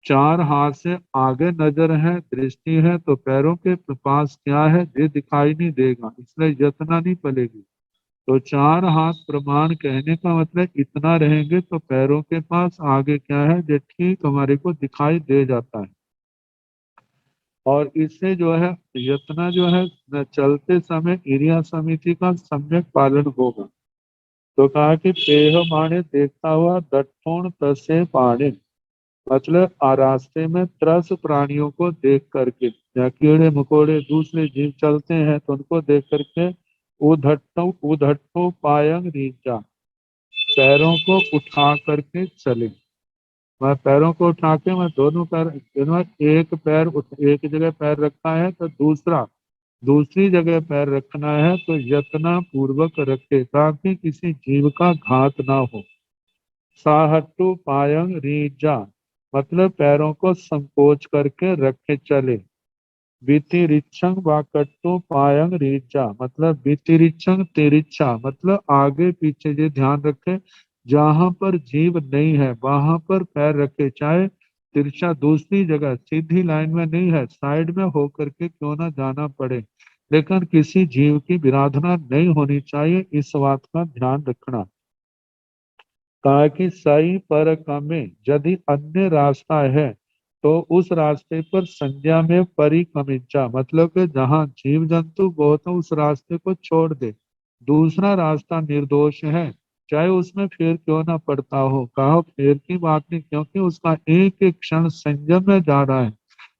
चार हाथ से आगे नजर है, दृष्टि है, तो पैरों के पास क्या है ये दिखाई नहीं देगा, इसलिए यतना नहीं पड़ेगी। तो चार हाथ प्रमाण कहने का मतलब इतना रहेंगे तो पैरों के पास आगे क्या है ये ठीक हमारे को दिखाई दे जाता है। और इससे जो है यतना जो है न चलते समय इरिया समिति का सम्यक पालन होगा। तो कहा कि पेह माने देखता हुआ दट्ठोण तसे पाने, मतलब रास्ते में त्रस प्राणियों को देख करके, या कीड़े मकोड़े दूसरे जीव चलते हैं तो उनको देख करके उधट्टो उधट्टो पायंग रीचा, पैरों को उठा करके चले। मैं पैरों को उठा के मैं दोनों पैर, एक पैर एक जगह पैर रखा है तो दूसरा दूसरी जगह पैर रखना है, तो यत्न पूर्वक रखे ताकि किसी जीव का घात ना हो। साहट्टू पायंग रीजा, मतलब पैरों को संकोच करके रखे चले। वितिरिक्षंग वाकट्टू पायंग रीचा, मतलब वितिरिक्षंग तिरिच्छा, मतलब आगे पीछे ये ध्यान रखे जहां पर जीव नहीं है वहां पर पैर रखे, चाहे तिरछा दूसरी जगह सीधी लाइन में नहीं है, साइड में होकर के क्यों ना जाना पड़े, लेकिन किसी जीव की विराधना नहीं होनी चाहिए, इस बात का ध्यान रखना। कहा कि सही पर कमे, यदि अन्य रास्ता है तो उस रास्ते पर संज्ञा में परिकमिंचा, मतलब कि जहाँ जीव जंतु बहुत है उस रास्ते को छोड़ दे। दूसरा रास्ता निर्दोष है, चाहे उसमें फेर क्यों ना पड़ता हो। कहा फेर की बात नहीं, क्योंकि उसका एक एक क्षण संयम में जा रहा है,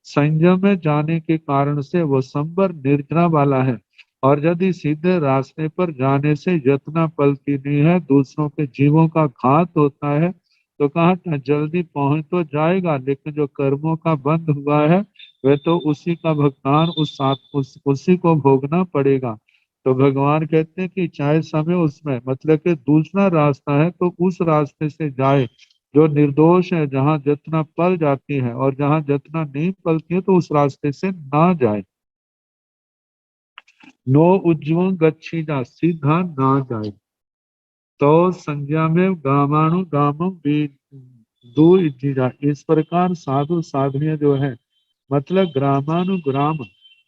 संयम में जाने के कारण से वो संबर निर्जना वाला है। और यदि सीधे रास्ते पर जाने से यत्ना फलती नहीं है, दूसरों के जीवों का घात होता है, तो कहा था जल्दी पहुंच तो जाएगा, लेकिन जो कर्मों का बंध हुआ है वह तो उसी का भुगतान उसी को भोगना पड़ेगा। तो भगवान कहते हैं कि चाहे समय उसमें, मतलब कि दूसरा रास्ता है तो उस रास्ते से जाए जो निर्दोष है, जहाँ जतना पल जाती है, और जहाँ जतना नहीं पलती है तो उस रास्ते से ना जाए। नो उज्ज्वल गच्छिदा, सीधा ना जाए। तो संज्ञा में गामाणु गामम दो इज्जिजा, इस प्रकार साधु साधुनियां जो है, मतलब ग्रामानुग्राम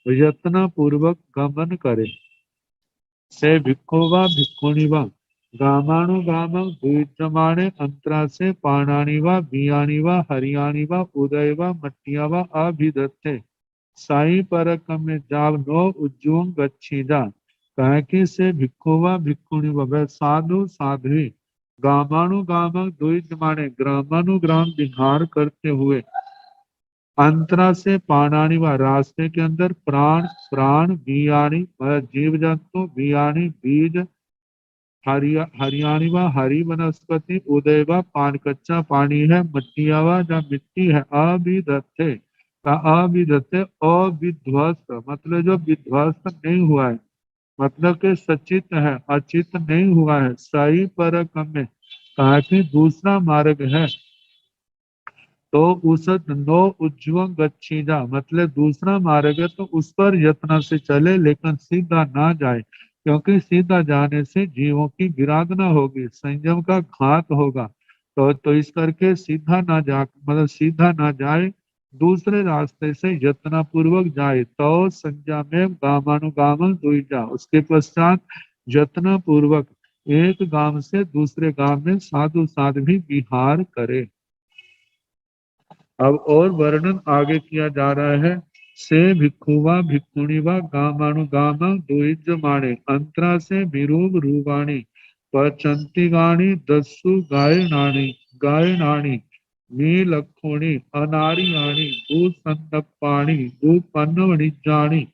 यत्न पूर्वक गमन करे। से भिक्खु वा भिक्खुणी वा गामानुगामं द्विजमाने अंतरा से पाणानि वा बियानि वा हरियाणि वा उदय वा मट्टिया वा अभिदत्ते साई परक में जाव नो उज्जुंग गच्छिदा। कहे कि से भिक्खु वा भिक्खुणी वा, साधु साध्वी गामानुगामक द्विज माने ग्रामानुग्राम विहार करते हुए, अंतरा से पाणानि व रास्ते के अंदर प्राण प्राण बियाणी जीव जंतु बियाणी बीज हरियाणी व हरी वनस्पति उदय व पान कच्चा पानी है मट्टिया व जहाँ मिट्टी है अविदत्ते का अविदत्ते अविध्वस्त, मतलब जो विध्वस्त नहीं हुआ है, मतलब कि सचित है अचित नहीं हुआ है। सही पर में कहा कि दूसरा मार्ग है, तो उस नो उज्ज्वल गच्छिदा, मतलब दूसरा मार्ग है तो उस पर यत्न से चले, लेकिन सीधा ना जाए, क्योंकि सीधा जाने से जीवों की विराधना होगी, संयम का घात होगा। तो इस करके सीधा ना जा, मतलब सीधा ना जाए, दूसरे रास्ते से यत्न पूर्वक जाए। तो संज्ञा में गामानुगामन द्विजा, उसके पश्चात यत्न पूर्वक एक गांव से दूसरे गांव में साधु साध्वी विहार करे। अब और वर्णन आगे किया जा रहा है। से भिक्खुवा भिक्खुणीवा गामानुगाम द्विजमाणे अंतरा से विरूप रूपाणी पचंती गाणी दस्सु गायनाणी गायनाणी मी लक्षोणी अनारियाणी भूसन्नपाणी भूपन्नवणिजाणी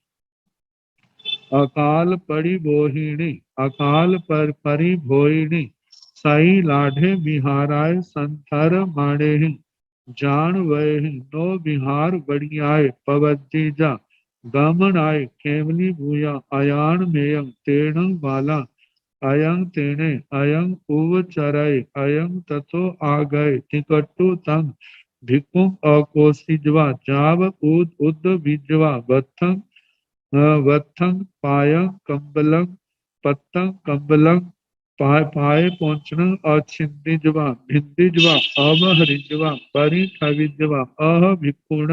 अकाल परिबोहिणी अकाल पर परिभोहिणी साई लाढ़े बिहाराय संथर माणेहि जान वह नो बिहार बढ़ियाए पवज्जीजा गमन आय केवली भूया अयान मेयं तेणं बाला अयं तेने अयं उवचरय अयं तथो आ गए टिकट्टु तंग भिक्खुम अकोसिजवा जाव उद उद बीजवा वत्थं वत्थं पायं कंबलं पत्तं कंबलं पाय पाए पहुंचना अछिंदिजवा भिंदिजवा अवहरिजवा परिठविजवा अह भिक्खुण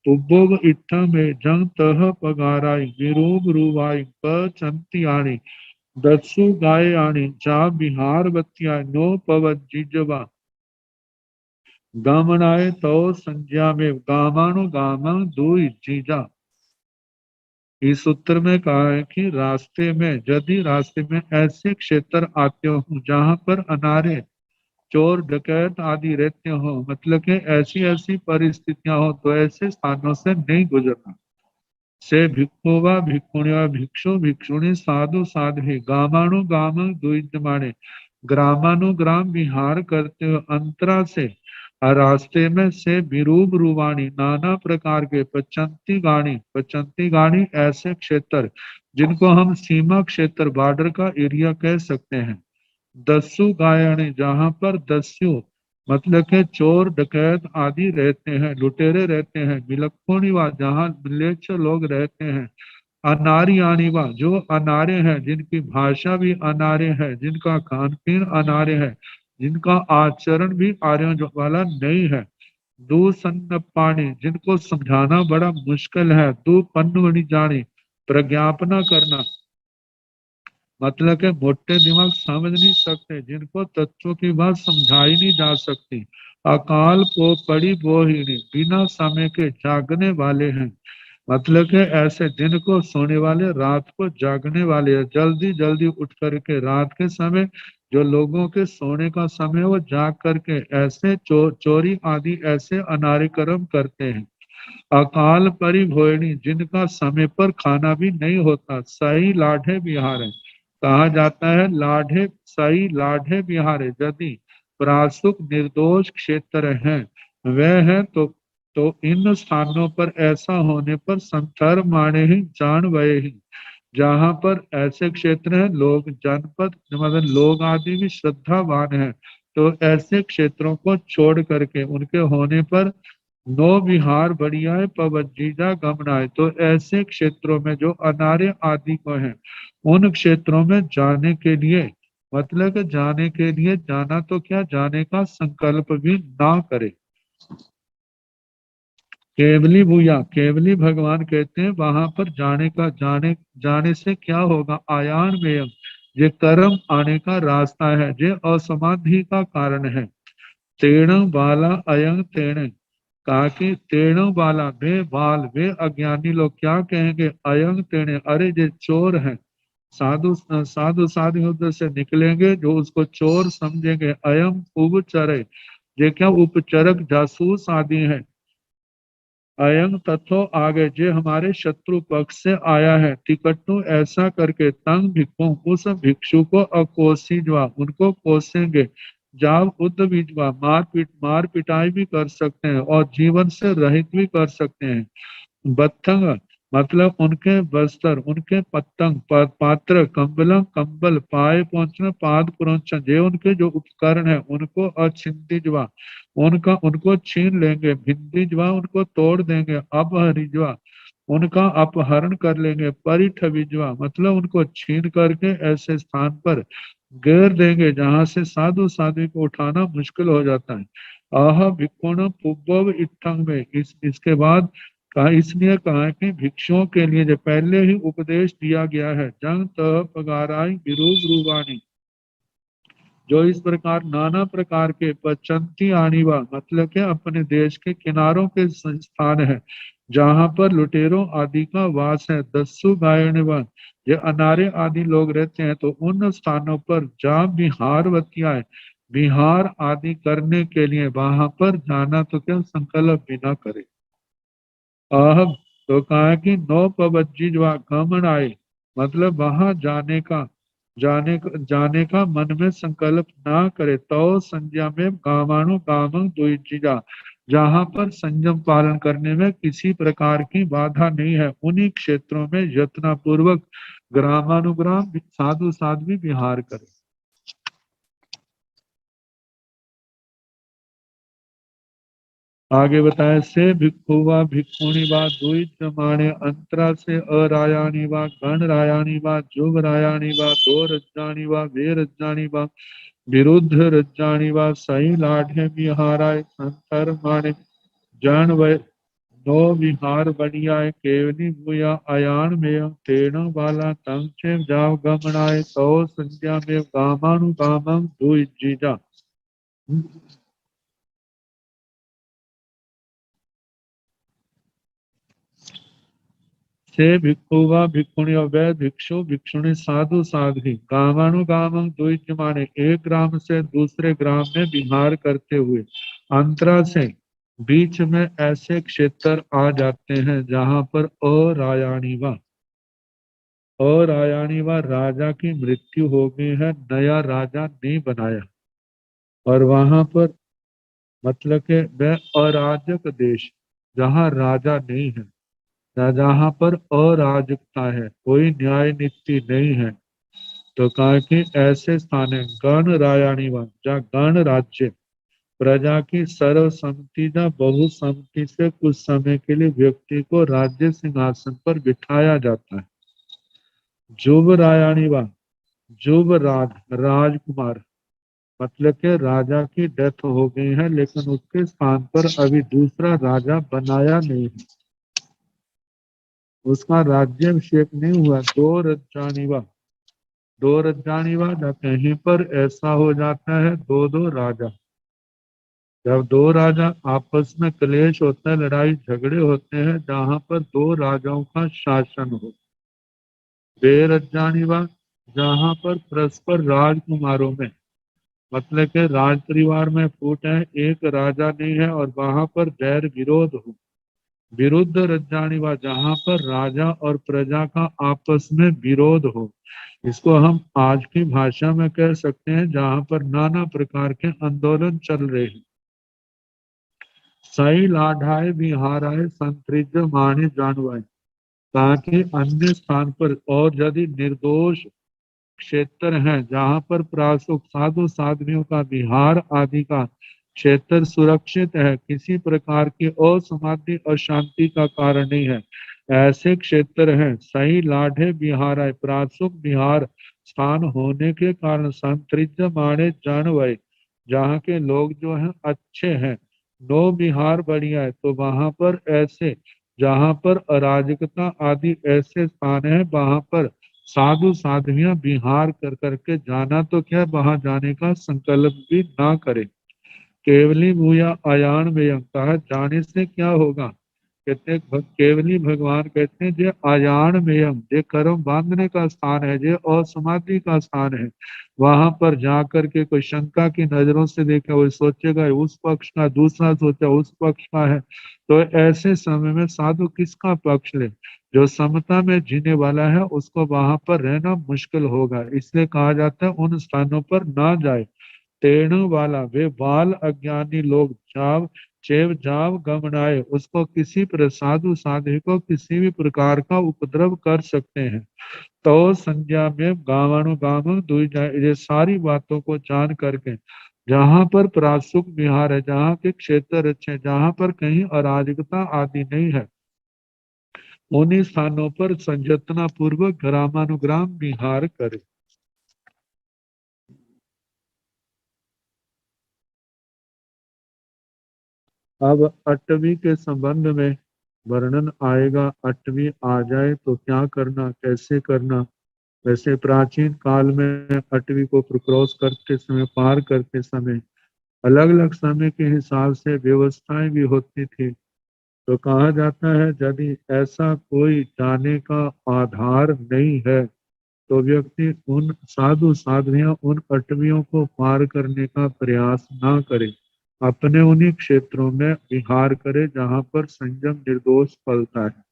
उब्बोग इत्था में जंग तह पगाराई विरूप रूवाई पचंतियाणी दत्सु गायाणी जा बिहार बत्तिया नो पवज्जिजवा गामनाए तो संज्ञा में गामानु गामन दुई जीजा। इस उत्तर में कहा है कि रास्ते में यदि रास्ते में ऐसे क्षेत्र आते हो जहां पर अनारे चोर डकैत आदि रहते हो, मतलब कि ऐसी ऐसी परिस्थितियां हो, तो ऐसे स्थानों से नहीं गुजरना। से भिक्षुवा भिक्षुणिया भिक्षु भिक्षुणी साधु साध्वी गामानु गाम द्विजमाणे ग्रामानुग्राम विहार करते हुए अंतरा से रास्ते में से विरूप रूवाणी नाना प्रकार के पचंती गाणी ऐसे क्षेत्र जिनको हम सीमा क्षेत्र बॉर्डर का एरिया कह सकते हैं। दस्यु गायणी जहां पर दस्यु मतलब के चोर डकैत आदि रहते हैं, लुटेरे रहते हैं। विलक्षणिवा जहाँ म्लेच्छ लोग रहते हैं। अनार्याणिवा जो अनार्य हैं, जिनकी भाषा भी अनार्य है, जिनका खान पीन अनार्य है, जिनका आचरण भी आर्यों वाला नहीं है। दुसन्नपाणी जिनको समझाना बड़ा मुश्किल है। दुपन्नवणी जानी प्रज्ञापना करना मतलब के मोटे दिमाग समझ नहीं सकते, जिनको तत्वों की बात समझाई नहीं जा सकती। अकाल को पड़ी बोहिनी बिना समय के जागने वाले हैं, मतलब के ऐसे दिन को सोने वाले रात को जागने वाले हैं। जल्दी जल्दी उठ करके रात के समय जो लोगों के सोने का समय वो जाग करके ऐसे चोरी आदि ऐसे अनार्य कर्म करते हैं। अकाल परिभोहिनी जिनका समय पर खाना भी नहीं होता। सही लाढ़े बिहार है, कहा जाता है लाढ़े सही लाढ़े बिहारे यदि प्रासुक निर्दोष क्षेत्र हैं वह है तो इन स्थानों पर ऐसा होने पर संथर माने ही जान वये ही। जहाँ पर ऐसे क्षेत्र हैं लोग जनपद मतलब लोग आदि भी श्रद्धावान हैं, तो ऐसे क्षेत्रों को छोड़ करके उनके होने पर नो विहार बढ़िया है पवजीजा गमनाए, तो ऐसे क्षेत्रों में जो अनार्य आदि को है उन क्षेत्रों में जाने के लिए मतलब कि जाने के लिए जाना तो क्या जाने का संकल्प भी ना करे। केवली भूया केवली भगवान कहते हैं वहां पर जाने से क्या होगा। आयान में ये कर्म आने का रास्ता है, ये असमाधि का कारण है। तेण बाला अयंग तेण कहा कि तेणों वाला वे बाल वे अज्ञानी लोग क्या कहेंगे। अयंग तेणे अरे ये चोर है। साधु उधर से निकलेंगे जो उसको चोर समझेंगे। अयम उपचरे ये क्या उपचरक जासूस आदि है। अयंग तथो आगे जे हमारे शत्रु पक्ष से आया है। टिकटू ऐसा करके तंग भिक्षु उस भिक्षु को अकोसीजवा उनको कोसेंगे। जाव उद बीजवा मार पिटाई भी कर सकते हैं और जीवन से रहित भी कर सकते हैं। बत्थंग मतलब उनके बस्तर उनके पत्तंग पात्र कंबलम कंबल पाए पहुंचना पाद पुरोचन ये उनके जो उपकरण है उनको अछिंदिजवा उनको छीन लेंगे। भिंदिजवा उनको तोड़ देंगे। अपहरिजवा उनका अपहरण कर लेंगे। परिठविजवा मतलब उनको छीन करके ऐसे स्थान पर घेर देंगे जहां से साधु साध्वी को उठाना मुश्किल हो जाता है। आह भिक्षुण पुब्बव इत्थंग में इसके बाद कहा इसलिए कहा कि भिक्षुओं के लिए जो पहले ही उपदेश दिया गया है जंग तह पगाराई विरूप रूवाणी जो इस प्रकार नाना प्रकार के पचंती आनीवा मतलब के अपने देश के किनारों के संस्थान है जहां पर लुटेरों आदि का वास है। दस्यु गायनवन ये अनार्य आदि लोग रहते हैं, तो उन स्थानों पर जहाँ विहारवतियां विहार आदि करने के लिए वहां पर जाना तो क्या संकल्प भी ना करे। अहम तो कहा कि नौ पवज्जी गमन आए मतलब वहां जाने का मन में संकल्प ना करे। तो संज्ञा में गामानु गामं द्विजिजा जहां पर संयम पालन करने में किसी प्रकार की बाधा नहीं है, उन्हीं क्षेत्रों में यत्न पूर्वक ग्रामानुग्राम साधु साध्वी विहार करे। आगे बताए से भिक्षु वा भिक्षुणी वा द्विजमाने अंतरा से अरायाणी वा गण रायाणी वा जुग रायाणी वा दो रज्जाणी वा वे रज्जाणी वा विरुद्ध रज्जाणी वा सही लाढ़े विहाराय संतर माने जन व नो विहार बनियाय केवली भूया अयान में तेण वाला तंचे जाव गमनाय तो संज्ञा में गामानुगामं द्विजीजा। से भिक्षु व भिक्षुणी व भिक्षु भिक्षुणी साधु साध्वी गामानुगामं द्विज माने एक ग्राम से दूसरे ग्राम में विहार करते हुए अंतरा से बीच में ऐसे क्षेत्र आ जाते हैं जहां पर अरायाणी व राजा की मृत्यु हो गई है, नया राजा नहीं बनाया, और वहां पर मतलब के वह अराजक देश जहां राजा नहीं है, जहां पर अराजकता है, कोई न्याय नीति नहीं है, तो कहा कि ऐसे स्थान है गण रायाणी वन जहाँ गण राज्य प्रजा की सर्वसम्मति या बहुसम्मति से कुछ समय के लिए व्यक्ति को राज्य सिंहासन पर बिठाया जाता है। जुब रायाणी वन जुब राजकुमार मतलब के राजा की डेथ हो गई है लेकिन उसके स्थान पर अभी दूसरा राजा बनाया नहीं है, उसका राज्याभिषेक नहीं हुआ। दो रज्जानीवा जब कहीं पर ऐसा हो जाता है दो राजा, जब दो राजा आपस में क्लेश होता है, लड़ाई झगड़े होते हैं, जहां पर दो राजाओं का शासन हो। बेरज्जानीवा जहां पर परस्पर राजकुमारों में मतलब के राज परिवार में फूट है, एक राजा नहीं है और वहां पर बैर विरोध हो। विरुद्ध रज्जानीवा जहां पर राजा और प्रजा का आपस में विरोध हो, इसको हम आज की भाषा में कह सकते हैं जहां पर नाना प्रकार के आंदोलन चल रहे हैं। सही लाढ़ाए विहाराए संतृज माने जानवाए, ताकि अन्य स्थान पर और यदि निर्दोष क्षेत्र हैं जहां पर प्रासुक साधु साध्वियों का विहार आदि का क्षेत्र सुरक्षित है, किसी प्रकार की असमाधि और शांति का कारण नहीं है, ऐसे क्षेत्र हैं। सही लाढ़े विहार है, प्रासुक विहार स्थान होने के कारण संतृज माने जानवय जहाँ के लोग जो हैं अच्छे हैं, नो विहार बढ़िया है, तो वहां पर ऐसे जहां पर अराजकता आदि ऐसे स्थान है वहां पर साधु साध्वियां विहार कर करके जाना तो क्या वहां जाने का संकल्प भी ना करे। केवली भूया अयान में कहा जाने से क्या होगा, कहते हैं केवली भगवान कहते हैं जे अयान में जे कर्म बांधने का स्थान है, जे असमाधि का स्थान है, वहां पर जाकर के कोई शंका की नजरों से देखे, वो सोचेगा उस पक्ष का, दूसरा सोचा उस पक्ष का है, तो ऐसे समय में साधु किसका पक्ष ले। जो समता में जीने वाला है उसको वहां पर रहना मुश्किल होगा, इसलिए कहा जाता है उन स्थानों पर ना जाए। तेणु वाला वे बाल अज्ञानी लोग जाव चेव जाव गमनाए, उसको किसी साधु साध्वी को किसी भी प्रकार का उपद्रव कर सकते हैं। तो संज्ञा में गावानुगाम ये सारी बातों को जान करके जहां पर प्रासुक विहार है, जहाँ के क्षेत्र अच्छे, जहां पर कहीं अराजकता आदि नहीं है, उन्हीं स्थानों पर संयतना पूर्वक ग्रामानुग्राम विहार करे। अब अट्ठवी के संबंध में वर्णन आएगा। अट्ठवी आ जाए तो क्या करना, कैसे करना। वैसे प्राचीन काल में अट्ठवी को क्रॉस करते समय, पार करते समय अलग अलग समय के हिसाब से व्यवस्थाएं भी होती थी। तो कहा जाता है यदि ऐसा कोई जाने का आधार नहीं है तो व्यक्ति उन साधु साध्वियां उन अटवियों को पार करने का प्रयास ना करे, अपने उन्हीं क्षेत्रों में विहार करे जहां पर संयम निर्दोष फलता है।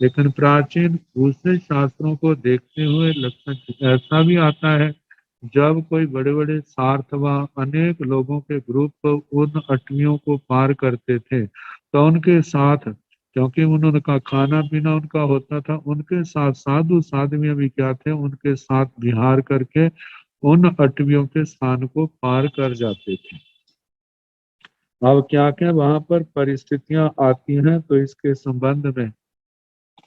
लेकिन प्राचीन दूसरे शास्त्रों को देखते हुए लक्षण ऐसा भी आता है, जब कोई बड़े बड़े सार्थवा अनेक लोगों के ग्रुप उन अटवियों को पार करते थे तो उनके साथ, क्योंकि उनका खाना पीना उनका होता था, उनके साथ साधु साध्वियां भी क्या थे, उनके साथ विहार करके उन अटवियों के स्थान को पार कर जाते थे। अब क्या क्या वहां पर परिस्थितियां आती हैं, तो इसके संबंध में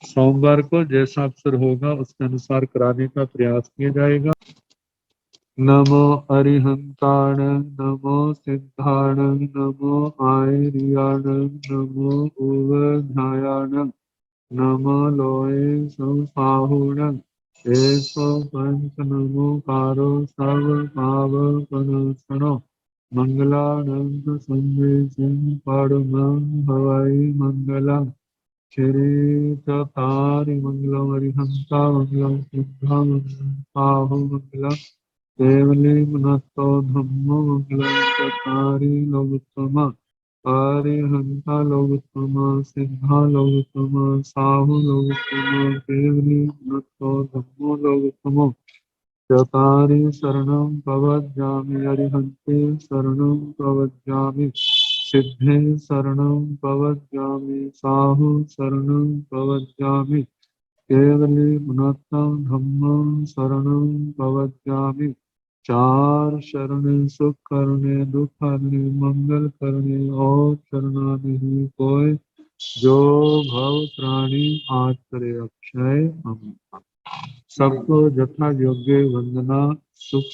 सोमवार को जैसा अवसर होगा उसके अनुसार कराने का प्रयास किया जाएगा। नमो अरिहंताण, नमो सिद्धाण, नमो आयरियाण, नमो उवध्यायाण, नमो लोए संसाहुण, एसो पंच नमो कारो सर्व पाव पनाशनो, मंगलानंद संदेशं परमं हवै मंगलम्। श्री चतारि मंगलम अरिहंता मंगलम सिद्धा मंगलम साहु मंगलम केवली मनस्तो धम्मो मंगलम चतारि लोकोत्तम अरिहंता लोकोत्तम सिद्धा लोकोत्तम साहु लोकोत्तम केवली मनस्तो धम्मो लोकोत्तम चतारि शरणं प्रवज्जामि अरिहन्ते शरणं प्रवज्जामि सिद्धे शरणं प्रवज्जामि साहु शरणं प्रवज्जामि केवली गुणत्तम धम्मं शरणं प्रवज्जामि। चार शरण सुख करने दुख हरने मंगल करने और शरणानि ही कोय, जो भव प्राणी आज करे अक्षय अमृत। सबको यथा योग्य वंदना सुख